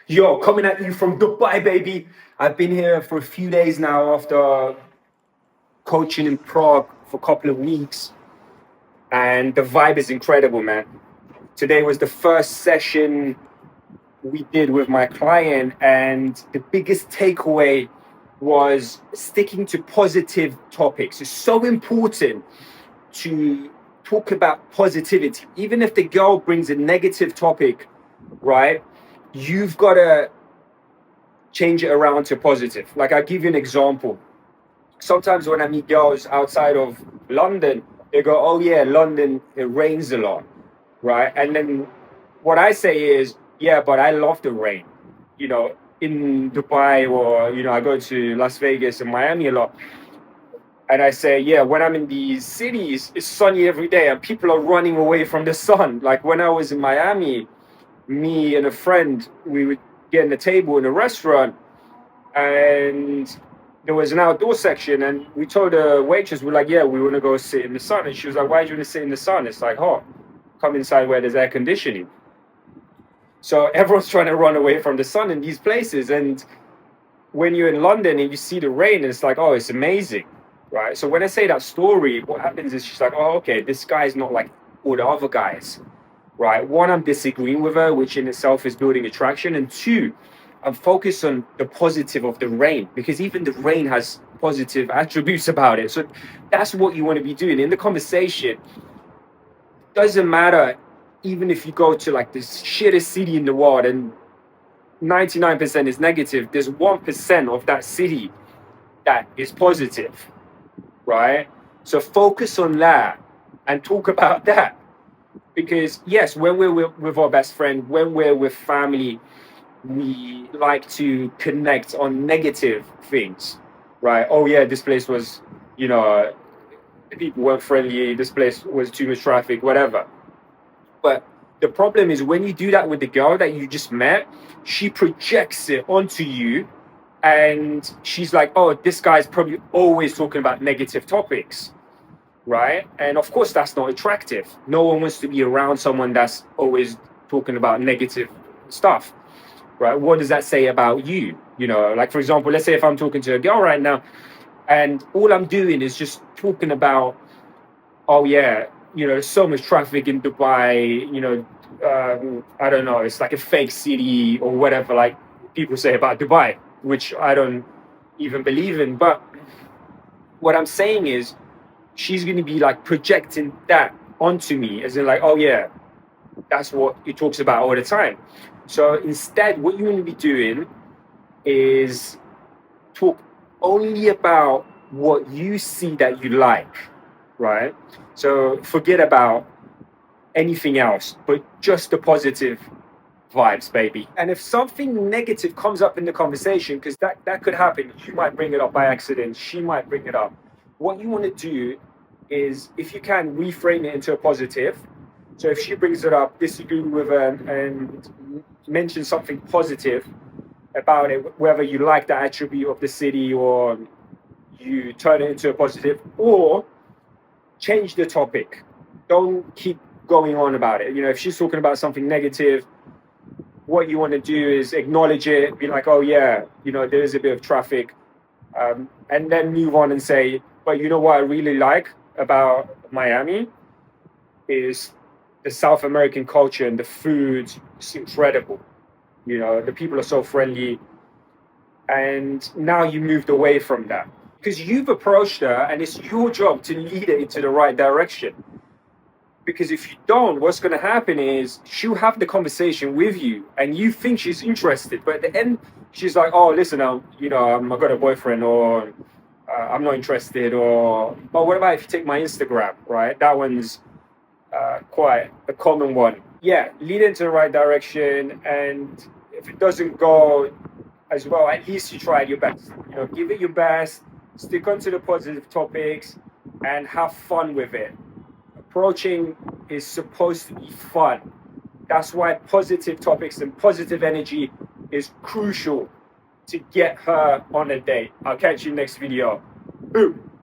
Yo, coming at you from Dubai, baby. I've been here for a few days now after coaching in Prague for a couple of weeks, and the vibe is incredible, man. Today was the first session we did with my client, and the biggest takeaway was sticking to positive topics. It's so important to talk about positivity. Even if the girl brings a negative topic, right? You've got to change it around to positive. Like, I'll give you an example. Sometimes when I meet girls outside of London, they go, "Oh yeah, London, it rains a lot," right? And then what I say is, "Yeah, but I love the rain." You know, in Dubai, or I go to Las Vegas and Miami a lot, and I say, "Yeah, when I'm in these cities, it's sunny every day, and people are running away from the sun." Like when I was in Miami, me and a friend, we would get in a table in a restaurant, and there was an outdoor section, and we told the waitress, we're like, "Yeah, we want to go sit in the sun." And she was like, "Why do you want to sit in the sun? It's like hot. Come inside where there's air conditioning." So everyone's trying to run away from the sun in these places. And when you're in London and you see the rain, it's like, oh, it's amazing, right? So when I say that story, what happens is she's like, "Oh, okay, this guy's not like all the other guys," right? One, I'm disagreeing with her, which in itself is building attraction. And two, I'm focused on the positive of the rain, because even the rain has positive attributes about it. So that's what you want to be doing in the conversation. Doesn't matter, even if you go to like the shittest city in the world and 99% is negative, there's 1% of that city that is positive, right? So focus on that and talk about that. Because yes, when we're with our best friend, when we're with family, we like to connect on negative things, right? Oh yeah, this place was, you know, people weren't friendly. This place was too much traffic, whatever. But the problem is when you do that with the girl that you just met, she projects it onto you, and she's like, "Oh, this guy's probably always talking about negative topics." Right? And of course, that's not attractive. No one wants to be around someone that's always talking about negative stuff, right? What does that say about you? Like for example, let's say if I'm talking to a girl right now, and all I'm doing is just talking about, "Oh yeah, so much traffic in Dubai. I don't know, it's like a fake city or whatever, like people say about Dubai, which I don't even believe in." But what I'm saying is, she's going to be like projecting that onto me, as in like, "Oh yeah, that's what he talks about all the time." So instead, what you want to be doing is talk only about what you see that you like, right? So forget about anything else, but just the positive vibes, baby. And if something negative comes up in the conversation, because that could happen, you might bring it up by accident, she might bring it up. What you want to do is, if you can, reframe it into a positive. So if she brings it up, disagree with her, and mention something positive about it, whether you like that attribute of the city or you turn it into a positive, or change the topic. Don't keep going on about it. If she's talking about something negative, what you want to do is acknowledge it, be like, "Oh yeah, there is a bit of traffic," and then move on and say, "But you know what I really like about Miami is the South American culture, and the food is incredible. The people are so friendly." And now you moved away from that because you've approached her, and it's your job to lead it into the right direction. Because if you don't, what's going to happen is she'll have the conversation with you, and you think she's interested, but at the end, she's like, "Oh, listen, I've got a boyfriend," or "I'm not interested," or "But what about if you take my Instagram?" Right? That one's quite a common one. Yeah, lead into the right direction, and if it doesn't go as well, at least you tried your best. Give it your best, stick onto the positive topics, and have fun with it. Approaching is supposed to be fun. That's why positive topics and positive energy is crucial to get her on a date. I'll catch you next video. Boom.